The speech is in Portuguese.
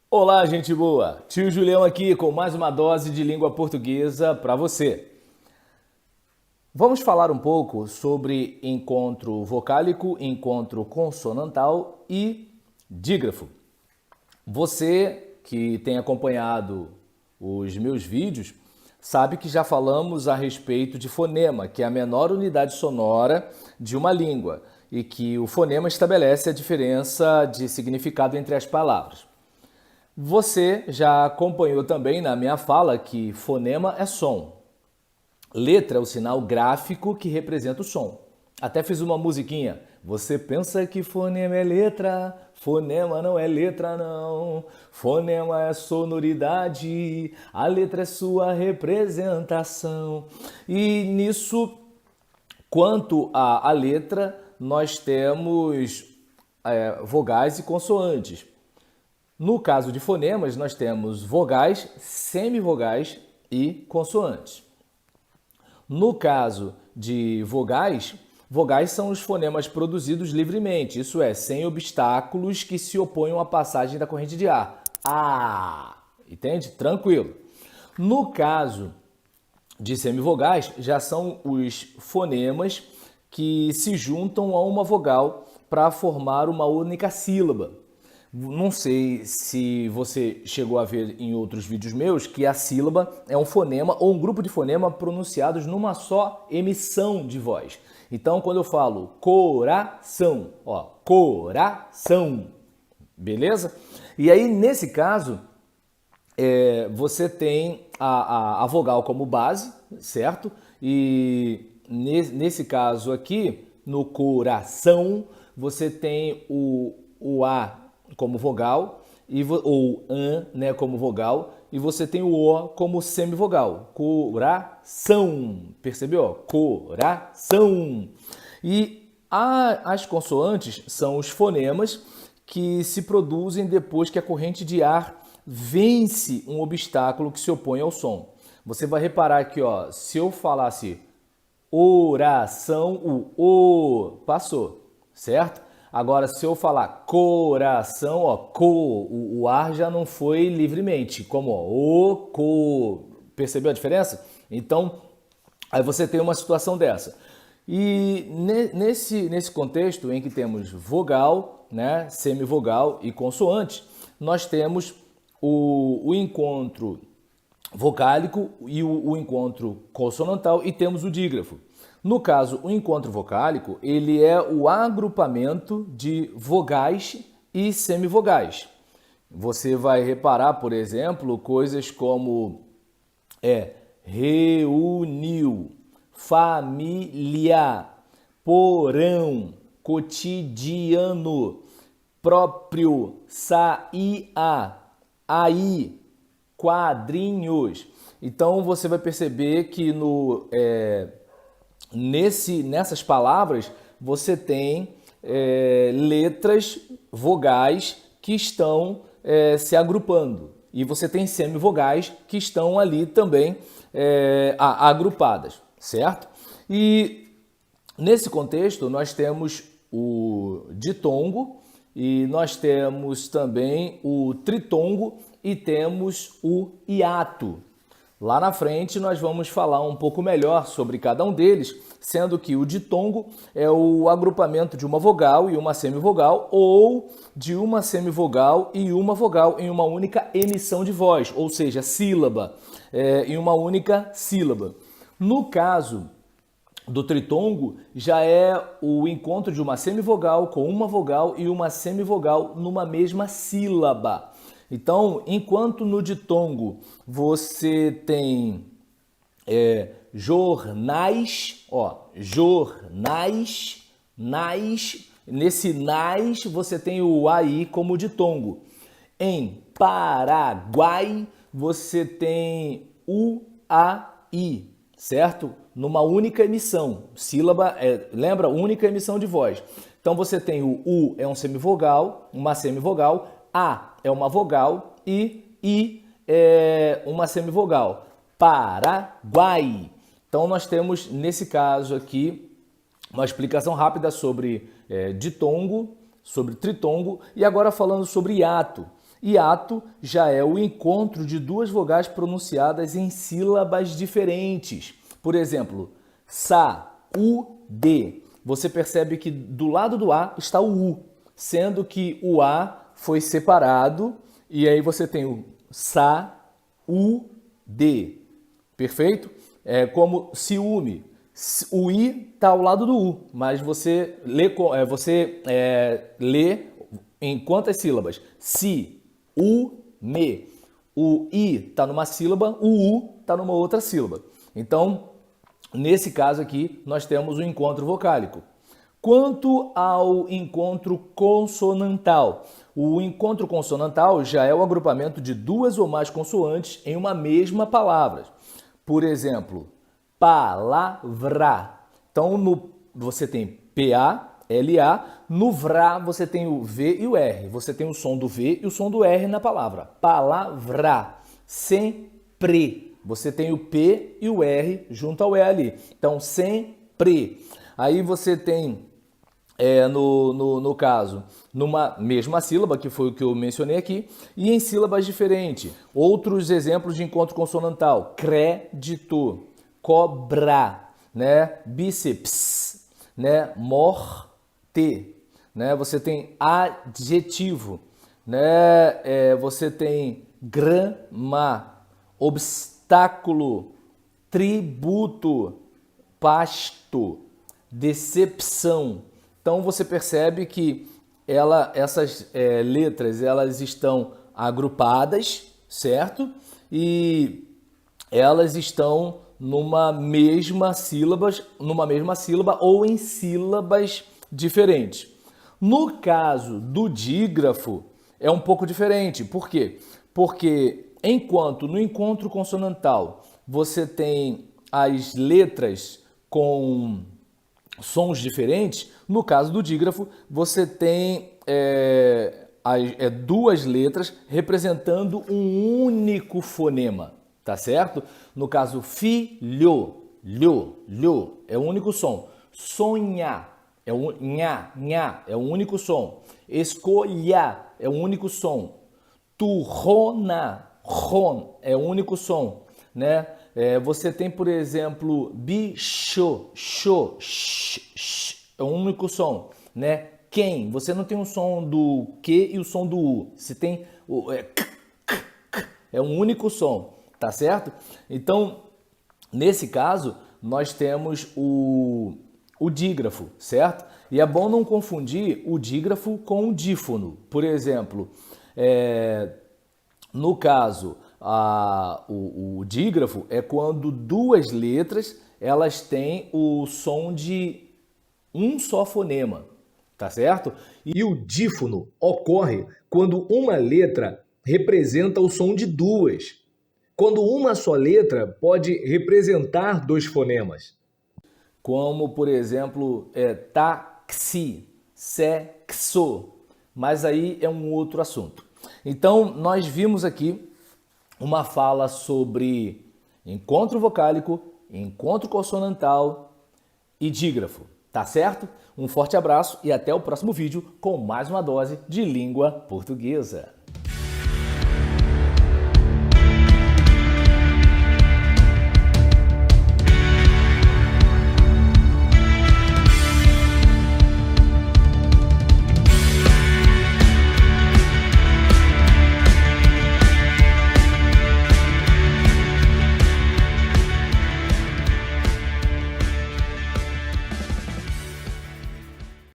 Olá, gente boa! Tio Julião aqui com mais uma dose de língua portuguesa para você. Vamos falar um pouco sobre encontro vocálico, encontro consonantal e dígrafo. Você que tem acompanhado os meus vídeos sabe que já falamos a respeito de fonema, que é a menor unidade sonora de uma língua e que o fonema estabelece a diferença de significado entre as palavras. Você já acompanhou também na minha fala que fonema é som. Letra é o sinal gráfico que representa o som. Até fiz uma musiquinha. Você pensa que fonema é letra? Fonema não é letra, não. Fonema é sonoridade. A letra é sua representação. E nisso, quanto à letra, nós temos vogais e consoantes. No caso de fonemas, nós temos vogais, semivogais e consoantes. No caso de vogais, vogais são os fonemas produzidos livremente, isso é, sem obstáculos que se oponham à passagem da corrente de ar. Ah, entende? Tranquilo. No caso de semivogais, já são os fonemas que se juntam a uma vogal para formar uma única sílaba. Não sei se você chegou a ver em outros vídeos meus que a sílaba é um fonema ou um grupo de fonema pronunciados numa só emissão de voz. Então, quando eu falo coração, ó, coração, beleza? E aí, nesse caso, você tem a vogal como base, certo? E nesse caso aqui, no coração, você tem o A como vogal, ou an, né, como vogal, e você tem o o como semivogal. Coração, percebeu? Coração. E as consoantes são os fonemas que se produzem depois que a corrente de ar vence um obstáculo que se opõe ao som. Você vai reparar que, ó, se eu falasse oração, o passou, certo? Agora, se eu falar coração, ó, o ar já não foi livremente, como ó, percebeu a diferença? Então, aí você tem uma situação dessa. E nesse contexto em que temos vogal, né, semivogal e consoante, nós temos o encontro vocálico e o encontro consonantal e temos o dígrafo. No caso, o encontro vocálico, ele é o agrupamento de vogais e semivogais. Você vai reparar, por exemplo, coisas como reuniu, família, porão, cotidiano, próprio, saía, aí, quadrinhos. Então você vai perceber que nessas palavras você tem letras vogais que estão se agrupando e você tem semivogais que estão ali também agrupadas, certo? E nesse contexto nós temos o ditongo e nós temos também o tritongo e temos o hiato. Lá na frente nós vamos falar um pouco melhor sobre cada um deles, sendo que o ditongo é o agrupamento de uma vogal e uma semivogal ou de uma semivogal e uma vogal em uma única emissão de voz, ou seja, sílaba, em uma única sílaba. No caso do tritongo, já é o encontro de uma semivogal com uma vogal e uma semivogal numa mesma sílaba. Então, enquanto no ditongo você tem jornais, ó, jornais, nais, nesse nais você tem o AI como ditongo. Em Paraguai você tem o AI, certo? Numa única emissão, sílaba, lembra? Única emissão de voz. Então você tem o U é um semivogal, uma semivogal, A é uma vogal e I é uma semivogal. Paraguai. Então nós temos nesse caso aqui uma explicação rápida sobre ditongo, sobre tritongo e agora falando sobre hiato. Hiato já é o encontro de duas vogais pronunciadas em sílabas diferentes. Por exemplo, saúde. Você percebe que do lado do A está o U, sendo que o A foi separado e aí você tem o saúde. Perfeito? É como ciúme. O I está ao lado do U, mas você lê em quantas sílabas? Si, U, me. O I está numa sílaba, o U está numa outra sílaba. Então, nesse caso aqui, nós temos o encontro vocálico. Quanto ao encontro consonantal, o encontro consonantal já é o agrupamento de duas ou mais consoantes em uma mesma palavra. Por exemplo, palavra. Então, você tem PA, LA, no VRA você tem o V e o R. Você tem o som do V e o som do R na palavra. Palavra. Sempre. Você tem o P e o R junto ao E ali. Então, sempre. Aí você tem, no caso, numa mesma sílaba, que foi o que eu mencionei aqui, e em sílabas diferentes. Outros exemplos de encontro consonantal. Crédito, cobrar, né? Bíceps, né? Morte, né? Você tem adjetivo, né? Você tem grama, obstáculo, tributo, pasto, decepção. Então você percebe que essas letras elas estão agrupadas, certo? E elas estão numa mesma sílaba ou em sílabas diferentes. No caso do dígrafo é um pouco diferente. Por quê? Porque enquanto no encontro consonantal você tem as letras com sons diferentes, no caso do dígrafo você tem duas letras representando um único fonema, tá certo? No caso filho, lho, é o único som. Sonhar é o nha, é o único som. Escolha é o único som. Turrona, ron, é o único som, né? Você tem, por exemplo, bicho, é o único som, né? Quem? Você não tem o som do Q e o som do U. Você tem é um único som, tá certo? Então, nesse caso, nós temos o dígrafo, certo? E é bom não confundir o dígrafo com o dífono. Por exemplo, no caso, o dígrafo é quando duas letras elas têm o som de um só fonema, tá certo? E o dífono ocorre quando uma letra representa o som de duas. Quando uma só letra pode representar dois fonemas. Como, por exemplo, táxi, sexo. Mas aí é um outro assunto. Então, nós vimos aqui uma fala sobre encontro vocálico, encontro consonantal e dígrafo. Tá certo? Um forte abraço e até o próximo vídeo com mais uma dose de língua portuguesa.